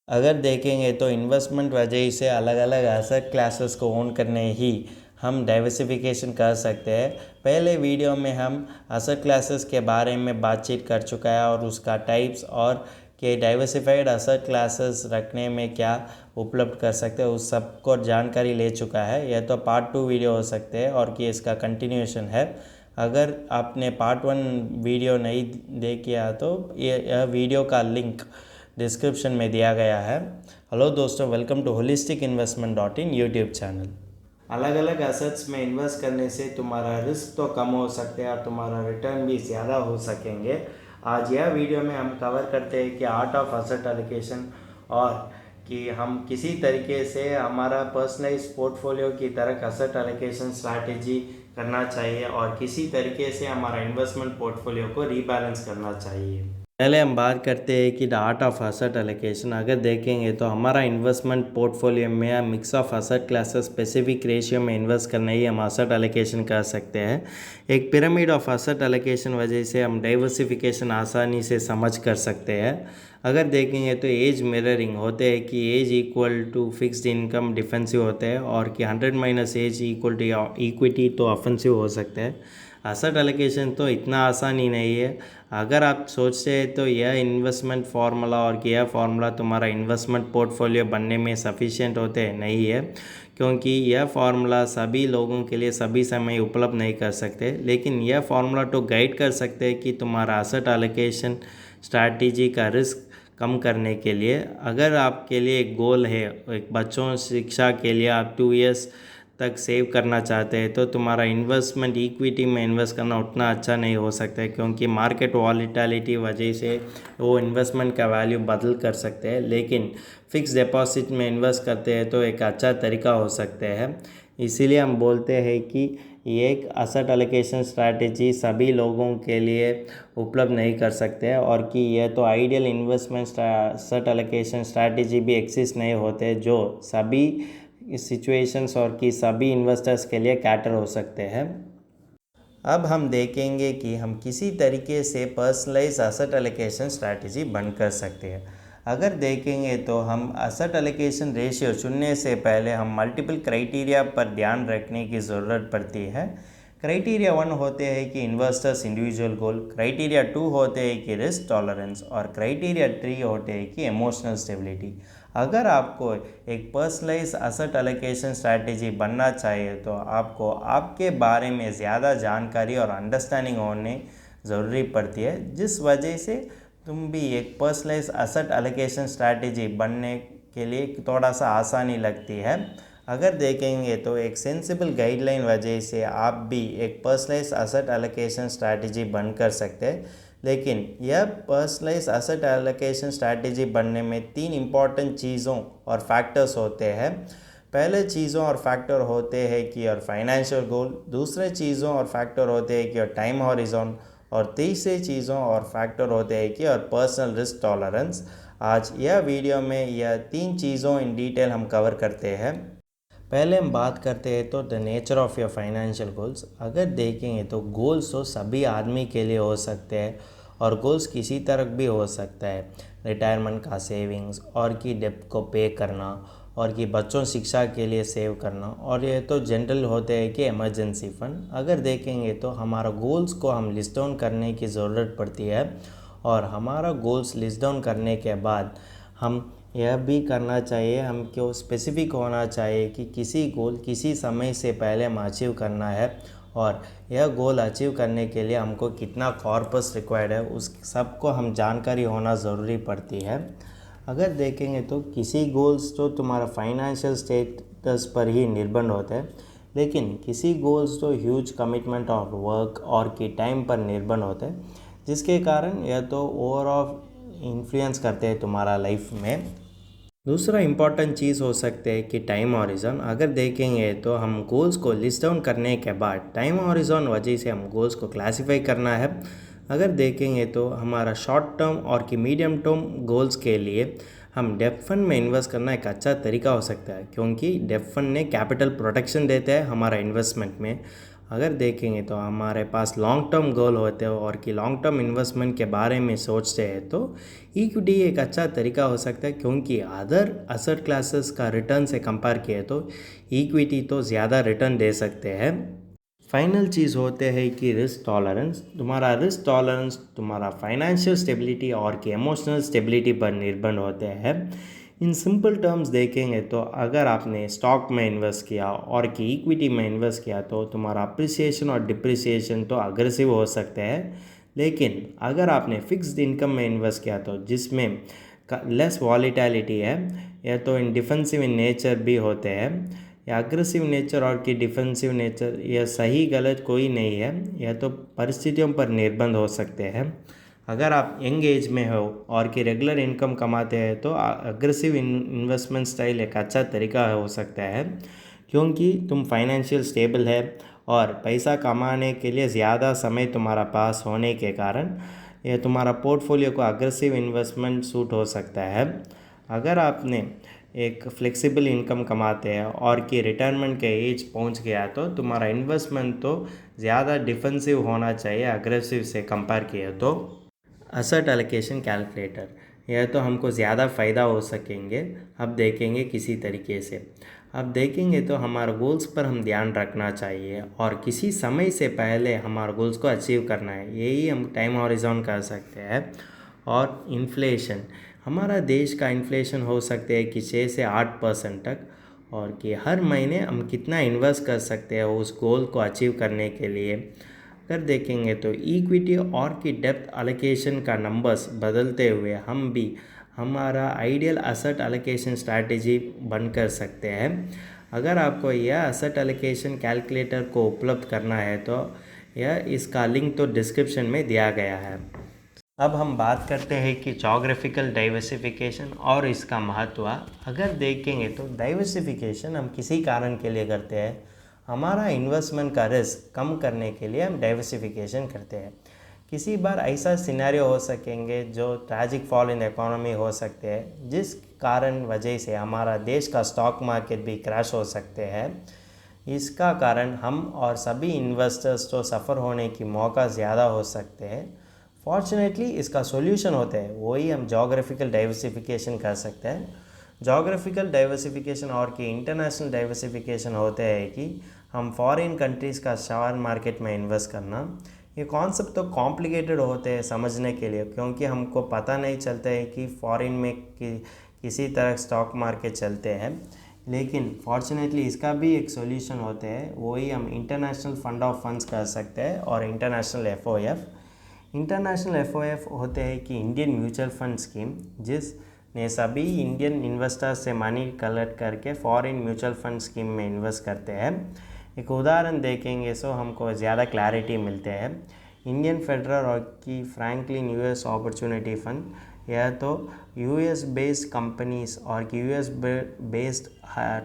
अगर देखेंगे तो इन्वेस्टमेंट वजह से अलग अलग एसेट क्लासेस को ओन करने ही हम डाइवर्सिफिकेशन कर सकते हैं। पहले वीडियो में हम एसेट क्लासेस के बारे में बातचीत कर चुका है और उसका टाइप्स और कि डाइवर्सिफाइड एसेट क्लासेस रखने में क्या उपलब्ध कर सकते हैं उस सब को जानकारी ले चुका है। यह तो पार्ट 2 वीडियो हो सकते हैं और कि इसका कंटिन्यूएशन है। अगर आपने पार्ट 1 वीडियो नहीं देखा तो यह वीडियो का लिंक डिस्क्रिप्शन में दिया गया है। हेलो दोस्तों, welcome to holistic investment dot in YouTube channel. अलग अलग एसेट्स में इन्वेस्ट करने से तुम्हारा रिस्क तो कम हो सकते हैं और तुम्हारा रिटर्न भी ज़्यादा हो सकेंगे। आज यह वीडियो में हम कवर करते हैं कि आर्ट ऑफ एसेट एलोकेशन और कि हम किसी तरीके से हमारा पर्सनलाइज पोर्टफोलियो की तरह एसेट एलोकेशन स्ट्रैटेजी करना चाहिए और किसी तरीके से हमारा इन्वेस्टमेंट पोर्टफोलियो को रीबैलेंस करना चाहिए। पहले हम बात करते हैं कि the art of asset allocation. अगर देखेंगे तो हमारा इन्वेस्टमेंट पोर्टफोलियो में mix of asset classes specific ratio में इन्वेस्ट करना ही हम एसेट एलोकेशन कर सकते हैं। एक पिरामिड ऑफ एसेट एलोकेशन वजह से हम डाइवर्सिफिकेशन आसानी से समझ कर सकते हैं। अगर देखेंगे तो एज मिररिंग होते हैं कि age equal to fixed income defensive होते हैं और कि 100 minus age equal to equity तो ऑफेंसिव हो सकते हैं। एसेट एलोकेशन तो इतना आसान ही नहीं है। अगर आप सोचते हैं तो यह इन्वेस्टमेंट फार्मूला और यह फार्मूला तुम्हारा इन्वेस्टमेंट पोर्टफोलियो बनने में सफिशिएंट होते नहीं है, क्योंकि यह फार्मूला सभी लोगों के लिए सभी समय उपलब्ध नहीं कर सकते। लेकिन यह फार्मूला तो गाइड कर सकते हैं कि तुम्हारा एसेट एलोकेशन स्ट्रैटेजी का रिस्क कम करने के लिए। अगर आपके लिए एक गोल है, एक बच्चों शिक्षा के लिए आप 2 ईयर्स तक सेव करना चाहते हैं तो तुम्हारा इन्वेस्टमेंट इक्विटी में इन्वेस्ट करना उतना अच्छा नहीं हो सकता है, क्योंकि मार्केट वॉलीटिलिटी वजह से वो इन्वेस्टमेंट का वैल्यू बदल कर सकते हैं। लेकिन फिक्स डिपॉजिट में इन्वेस्ट करते हैं तो एक अच्छा तरीका हो सकते हैं। इसीलिए हम बोलते हैं कि ये एक एसेट एलोकेशन स्ट्रैटेजी सभी लोगों के लिए उपलब्ध नहीं कर सकते हैं और कि यह तो ideal investment asset allocation strategy भी एक्सिस्ट नहीं होते जो सभी सिचुएशंस और कि सभी इन्वेस्टर्स के लिए कैटर हो सकते हैं। अब हम देखेंगे कि हम किसी तरीके से पर्सनलाइज एसेट एलोकेशन स्ट्रैटेजी बन कर सकते हैं। अगर देखेंगे तो हम एसेट एलोकेशन रेशियो चुनने से पहले हम मल्टीपल क्राइटेरिया पर ध्यान रखने की ज़रूरत पड़ती है। क्राइटेरिया 1 होते हैं कि इन्वेस्टर्स इंडिविजुअल गोल, क्राइटेरिया 2 होते हैं कि रिस्क टॉलरेंस और क्राइटेरिया 3 होते हैं कि इमोशनल स्टेबिलिटी। अगर आपको एक पर्सनलाइज एसेट एलोकेशन स्ट्रैटेजी बनना चाहिए तो आपको आपके बारे में ज़्यादा जानकारी और अंडरस्टैंडिंग होने ज़रूरी पड़ती है, जिस वजह से तुम भी एक पर्सनलाइज एसेट एलोकेशन स्ट्रैटेजी बनने के लिए थोड़ा सा आसानी लगती है। अगर देखेंगे तो एक सेंसिबल गाइडलाइन वजह से आप भी एक पर्सनलाइज एसेट एलोकेशन स्ट्रैटेजी बन कर सकते हैं। लेकिन यह पर्सनलाइज एसेट एलोकेशन स्ट्रैटेजी बनने में 3 इम्पॉर्टेंट चीज़ों और फैक्टर्स होते हैं। पहले चीज़ों और फैक्टर होते हैं कि योर फाइनेंशियल गोल, दूसरे चीज़ों और फैक्टर होते हैं कि योर टाइम हॉरिजॉन और तीसरे चीज़ों और फैक्टर होते हैं कि योर पर्सनल रिस्क टॉलरेंस। आज यह वीडियो में यह 3 चीज़ों इन डिटेल हम कवर करते हैं। पहले हम बात करते हैं तो the nature of your financial goals. अगर देखेंगे तो गोल्स तो सभी आदमी के लिए हो सकते हैं और गोल्स किसी तरह भी हो सकता है। रिटायरमेंट का सेविंग्स और कि डेब्ट को पे करना और कि बच्चों शिक्षा के लिए सेव करना, और ये तो जनरल होते हैं कि इमरजेंसी फ़ंड। अगर देखेंगे तो हमारा गोल्स को हम लिस्ट डाउन करने की ज़रूरत पड़ती है और हमारा गोल्स लिस्ट डाउन करने के बाद हम यह भी करना चाहिए, हम क्यों स्पेसिफिक होना चाहिए कि किसी गोल किसी समय से पहले हम अचीव करना है और यह गोल अचीव करने के लिए हमको कितना कॉर्पस रिक्वायर्ड है उस सब को हम जानकारी होना ज़रूरी पड़ती है। अगर देखेंगे तो किसी गोल्स तो तुम्हारा फाइनेंशियल स्टेटस पर ही निर्भर होते हैं, लेकिन किसी गोल्स तो ह्यूज कमिटमेंट ऑफ वर्क और की टाइम पर निर्भर होते हैं, जिसके कारण यह तो ओवरऑल इन्फ्लुएंस करते हैं तुम्हारा लाइफ में। दूसरा इम्पॉर्टेंट चीज़ हो सकते हैं कि टाइम हॉरिजॉन। अगर देखेंगे तो हम गोल्स को लिस्ट डाउन करने के बाद टाइम हॉरिजॉन वजह से हम गोल्स को क्लासिफाई करना है। अगर देखेंगे तो हमारा शॉर्ट टर्म और कि मीडियम टर्म गोल्स के लिए हम डेब्ट फंड में इन्वेस्ट करना एक अच्छा तरीका हो सकता है, क्योंकि डेब्ट फंड ने कैपिटल प्रोटेक्शन देता है हमारा इन्वेस्टमेंट में अगर देखेंगे तो हमारे पास लॉन्ग टर्म गोल होते हैं और कि लॉन्ग टर्म इन्वेस्टमेंट के बारे में सोचते हैं तो इक्विटी एक अच्छा तरीका हो सकता है, क्योंकि अदर असेट क्लासेस का रिटर्न से कंपेयर किए तो इक्विटी तो ज़्यादा रिटर्न दे सकते हैं। फाइनल चीज़ होते हैं कि रिस्क टॉलरेंस तुम्हारा फाइनेंशियल स्टेबिलिटी और कि इमोशनल स्टेबिलिटी पर निर्भर होते हैं। इन सिंपल टर्म्स देखेंगे तो अगर आपने स्टॉक में इन्वेस्ट किया और कि इक्विटी में इन्वेस्ट किया तो तुम्हारा अप्रिसिएशन और डिप्रिसिएशन तो अग्रेसिव हो सकते हैं, लेकिन अगर आपने फिक्स्ड इनकम में इन्वेस्ट किया तो जिसमें लेस वॉलीटैलिटी है या तो इन डिफेंसिव इन नेचर भी होते हैं या अग्रेसिव नेचर और कि डिफेंसिव नेचर, यह सही गलत कोई नहीं है, यह तो परिस्थितियों पर निर्भर हो सकते हैं। अगर आप यंग एज में हो और कि रेगुलर इनकम कमाते हैं तो अग्रेसिव इन्वेस्टमेंट स्टाइल एक अच्छा तरीका हो सकता है, क्योंकि तुम फाइनेंशियल स्टेबल है और पैसा कमाने के लिए ज़्यादा समय तुम्हारा पास होने के कारण यह तुम्हारा पोर्टफोलियो को अग्रेसिव इन्वेस्टमेंट सूट हो सकता है। अगर आपने एक फ्लेक्सिबल इनकम कमाते हैं और कि रिटायरमेंट के एज पहुंच गया तो तुम्हारा इन्वेस्टमेंट तो ज़्यादा डिफेंसिव होना चाहिए अग्रेसिव से कंपेयर किया तो। असेट एलोकेशन कैलकुलेटर, यह तो हमको ज़्यादा फ़ायदा हो सकेंगे। अब देखेंगे किसी तरीके से, अब देखेंगे तो हमारे गोल्स पर हम ध्यान रखना चाहिए और किसी समय से पहले हमारे गोल्स को अचीव करना है, यही हम टाइम हॉरिजॉन कर सकते हैं। और इन्फ्लेशन, हमारा देश का इन्फ्लेशन हो सकते हैं कि 6 से 8% तक, और कि हर महीने हम कितना इन्वेस्ट कर सकते हैं उस गोल को अचीव करने के लिए। अगर देखेंगे तो इक्विटी और की डेप्थ अलोकेशन का नंबर्स बदलते हुए हम भी हमारा आइडियल असेट अलोकेशन स्ट्रैटेजी बन कर सकते हैं। अगर आपको यह असेट अलोकेशन कैलकुलेटर को उपलब्ध करना है तो यह इसका लिंक तो डिस्क्रिप्शन में दिया गया है। अब हम बात करते हैं कि जोग्राफिकल डाइवर्सिफिकेशन और इसका महत्व। अगर देखेंगे तो डाइवर्सिफिकेशन हम किसी कारण के लिए करते हैं, हमारा इन्वेस्टमेंट का रिस्क कम करने के लिए हम डाइवर्सिफिकेशन करते हैं। किसी बार ऐसा सिनेरियो हो सकेंगे जो ट्रैजिक फॉल इन इकोनॉमी हो सकते हैं, जिस कारण वजह से हमारा देश का स्टॉक मार्केट भी क्रैश हो सकते हैं। इसका कारण हम और सभी इन्वेस्टर्स तो सफ़र होने की मौका ज़्यादा हो सकते हैं। फॉर्चुनेटली इसका सॉल्यूशन होता है, वही हम जोग्राफिकल डाइवर्सिफिकेशन कर सकते हैं। जोग्राफिकल डाइवर्सिफिकेशन और कि इंटरनेशनल डाइवर्सिफिकेशन होते हैं कि हम फॉरेन कंट्रीज़ का शेयर मार्केट में इन्वेस्ट करना। ये कॉन्सेप्ट तो कॉम्प्लिकेटेड होते हैं समझने के लिए, क्योंकि हमको पता नहीं चलता है कि फॉरेन में किसी तरह स्टॉक मार्केट चलते हैं, लेकिन फॉर्चुनेटली इसका भी एक सॉल्यूशन होते हैं, वही हम इंटरनेशनल फंड ऑफ फंड्स कर सकते हैं और इंटरनेशनल एफओएफ। इंटरनेशनल एफओएफ होते हैं कि इंडियन म्यूचुअल फंड स्कीम, जिसने सभी इंडियन इन्वेस्टर्स से मनी कलेक्ट करके फॉरेन म्यूचुअल फंड स्कीम में इन्वेस्ट करते हैं। एक उदाहरण देखेंगे सो हमको ज़्यादा क्लैरिटी मिलते हैं। इंडियन फेडरल और की फ्रैंकलिन यूएस अपॉर्चुनिटी फंड, यह तो यूएस बेस्ड कंपनीज और कि US based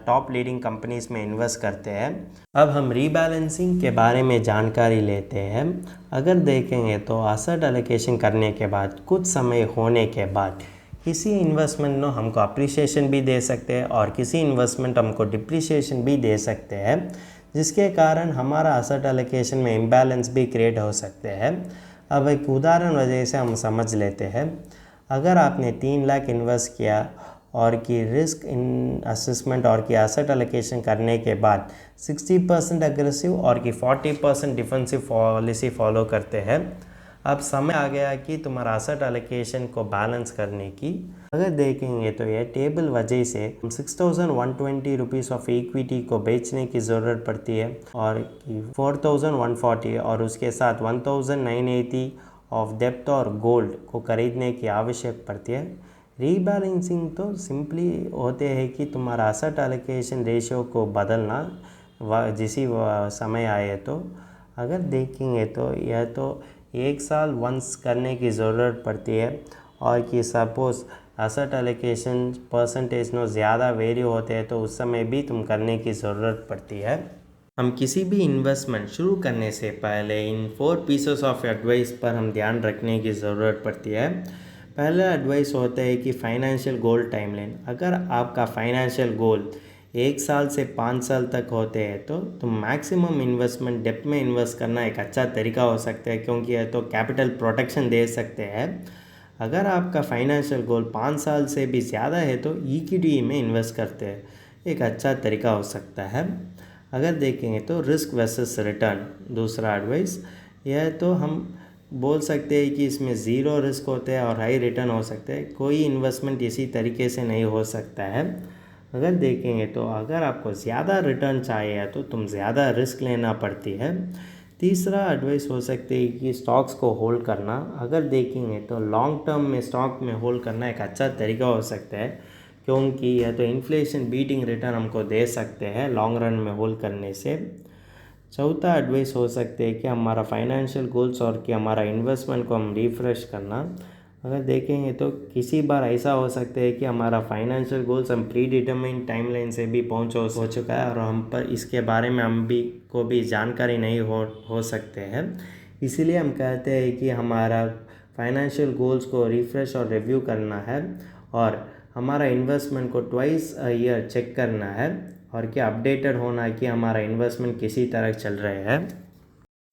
top leading companies में इन्वेस्ट करते हैं। अब हम रीबैलेंसिंग के बारे में जानकारी लेते हैं। अगर देखेंगे तो असेट एलोकेशन करने के बाद कुछ समय होने के बाद किसी इन्वेस्टमेंट नो हमको अप्रिसिएशन भी दे सकते हैं और किसी इन्वेस्टमेंट हमको डिप्रिसिएशन भी दे सकते हैं, जिसके कारण हमारा असेट एलोकेशन में इम्बैलेंस भी क्रिएट हो सकते हैं। अब एक उदाहरण वजह से हम समझ लेते हैं। अगर आपने 3 लाख इन्वेस्ट किया और कि रिस्क इन असेसमेंट और कि एसेट एलोकेशन करने के बाद 60% अग्रेसिव और कि 40% डिफेंसिव पॉलिसी फॉलो करते हैं, अब समय आ गया कि तुम्हारा एसेट एलोकेशन को बैलेंस करने की। अगर देखेंगे तो यह टेबल वजह से 6120 रुपीज़ ऑफ इक्विटी को बेचने की ज़रूरत पड़ती है और 4140 और उसके साथ 1980 ऑफ डेप्थ और गोल्ड को खरीदने की आवश्यक पड़ती है। रीबैलेंसिंग तो सिंपली होते हैं कि तुम्हारा एसेट एलोकेशन रेशियो को बदलना जिसी समय आए तो। अगर देखेंगे तो यह तो 1 साल वंस करने की ज़रूरत पड़ती है और कि suppose asset allocation percentage no ज़्यादा वेरी होते हैं तो उस समय भी तुम करने की ज़रूरत पड़ती है। हम किसी भी इन्वेस्टमेंट शुरू करने से पहले इन 4 पीसेस ऑफ एडवाइस पर हम ध्यान रखने की ज़रूरत पड़ती है। पहला एडवाइस होता है कि फाइनेंशियल गोल टाइमलाइन। अगर आपका फाइनेंशियल गोल 1 साल से 5 साल तक होते हैं तो मैक्सिमम इन्वेस्टमेंट डेप्थ में इन्वेस्ट करना एक अच्छा तरीका हो सकता है, क्योंकि यह तो कैपिटल प्रोटेक्शन दे सकते हैं। अगर आपका फाइनेंशियल गोल 5 साल से भी ज़्यादा है तो इक्विटी में इन्वेस्ट करते हैं, एक अच्छा तरीका हो सकता है। अगर देखेंगे तो रिस्क वर्सेस रिटर्न दूसरा एडवाइस, यह तो हम बोल सकते हैं कि इसमें ज़ीरो रिस्क होते हैं और हाई रिटर्न हो सकते हैं। कोई इन्वेस्टमेंट इसी तरीके से नहीं हो सकता है। अगर देखेंगे तो अगर आपको ज़्यादा रिटर्न चाहिए तो तुम ज़्यादा रिस्क लेना पड़ती है। तीसरा एडवाइस हो सकती है कि स्टॉक्स को होल्ड करना। अगर देखेंगे तो लॉन्ग टर्म में स्टॉक में होल्ड करना एक अच्छा तरीका हो सकता है, क्योंकि यह तो इन्फ्लेशन बीटिंग रिटर्न हमको दे सकते हैं लॉन्ग रन में होल्ड करने से। चौथा एडवाइस हो सकते हैं कि हमारा फाइनेंशियल गोल्स और कि हमारा इन्वेस्टमेंट को हम रिफ्रेश करना। अगर देखेंगे तो किसी बार ऐसा हो सकता है कि हमारा फाइनेंशियल गोल्स हम प्री डिटरमाइंड टाइमलाइन से भी हो चुका है और हम पर इसके बारे में हम भी जानकारी नहीं हो सकते हैं। इसीलिए हम कहते हैं कि हमारा फाइनेंशियल गोल्स को रिफ्रेश और रिव्यू करना है और हमारा इन्वेस्टमेंट को ट्वाइस अ ईयर चेक करना है और क्या अपडेटेड होना है कि हमारा इन्वेस्टमेंट किसी तरह चल रहे हैं।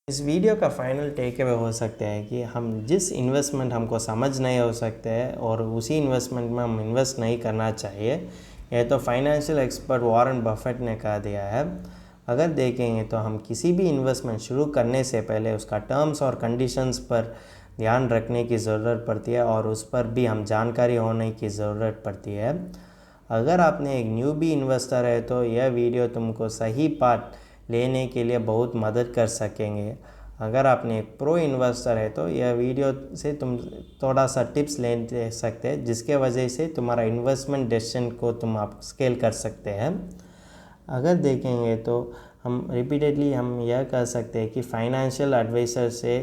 इस वीडियो का फाइनल टेक अवे हो सकते हैं कि हम जिस इन्वेस्टमेंट हमको समझ नहीं हो सकते हैं और उसी इन्वेस्टमेंट में हम इन्वेस्ट नहीं करना चाहिए। यह तो फाइनेंशियल एक्सपर्ट वॉरेन बफेट ने कहा दिया है। अगर देखेंगे तो हम किसी भी इन्वेस्टमेंट शुरू करने से पहले उसका टर्म्स और कंडीशंस पर ध्यान रखने की ज़रूरत पड़ती है और उस पर भी हम जानकारी होने की ज़रूरत पड़ती है। अगर आपने एक न्यूबी इन्वेस्टर है तो यह वीडियो तुमको सही पाथ लेने के लिए बहुत मदद कर सकेंगे। अगर आपने एक प्रो इन्वेस्टर है तो यह वीडियो से तुम थोड़ा सा टिप्स ले सकते हैं, जिसके वजह से तुम्हारा इन्वेस्टमेंट डिसीजन को तुम आप स्केल कर सकते हैं। अगर देखेंगे तो हम रिपीटेडली हम यह कह सकते हैं कि फाइनेंशियल एडवाइज़र से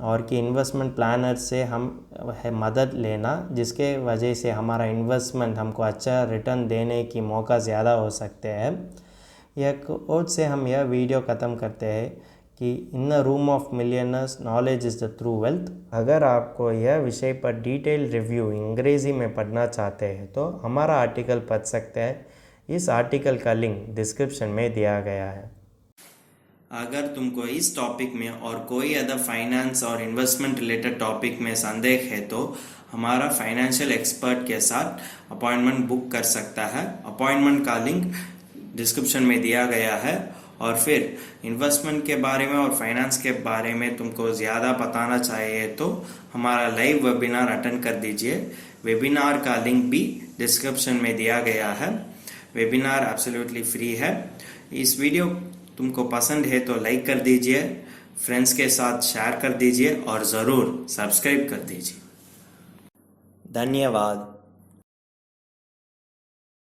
और कि इन्वेस्टमेंट प्लानर से हम मदद लेना, जिसके वजह से हमारा इन्वेस्टमेंट हमको अच्छा रिटर्न देने की मौका ज़्यादा हो सकते हैं। यह कोट से हम यह वीडियो ख़त्म करते हैं कि in the room of millionaires knowledge is the true wealth. अगर आपको यह विषय पर डिटेल रिव्यू अंग्रेज़ी में पढ़ना चाहते हैं तो हमारा आर्टिकल पढ़ सकते हैं। इस आर्टिकल का लिंक डिस्क्रिप्शन में दिया गया है। अगर तुमको इस टॉपिक में और कोई अदर फाइनेंस और इन्वेस्टमेंट रिलेटेड टॉपिक में संदेह है तो हमारा फाइनेंशियल एक्सपर्ट के साथ अपॉइंटमेंट बुक कर सकता है। अपॉइंटमेंट का लिंक डिस्क्रिप्शन में दिया गया है। और फिर इन्वेस्टमेंट के बारे में और फाइनेंस के बारे में तुमको ज़्यादा बताना चाहिए तो हमारा लाइव वेबिनार अटेंड कर दीजिए। वेबिनार का लिंक भी डिस्क्रिप्शन में दिया गया है। वेबिनार एब्सोल्युटली फ्री है। इस वीडियो तुमको पसंद है तो लाइक कर दीजिए, फ्रेंड्स के साथ शेयर कर दीजिए और ज़रूर सब्सक्राइब कर दीजिए। धन्यवाद।